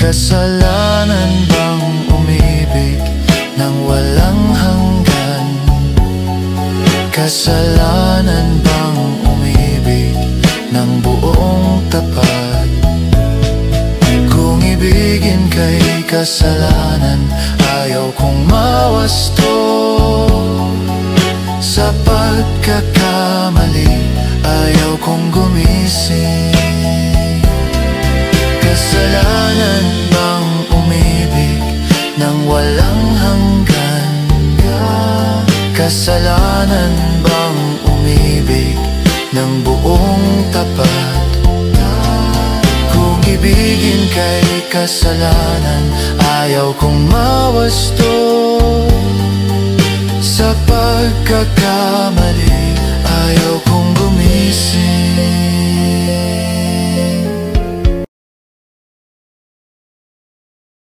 Kasalanan bang umibig ng walang hanggan? Kasalanan bang umibig ng buong tapat? Kung ibigin kay kasalanan, ayaw kong mawasto. Sa pagkakamali, ayaw kong gumising. Kasalanan bang umibig ng walang hanggan? Kasalanan bang umibig ng buong tapat? Kung ibigin kay kasalanan, ayaw kong mawasto. Sa pagkakamali, ayaw kong gumising.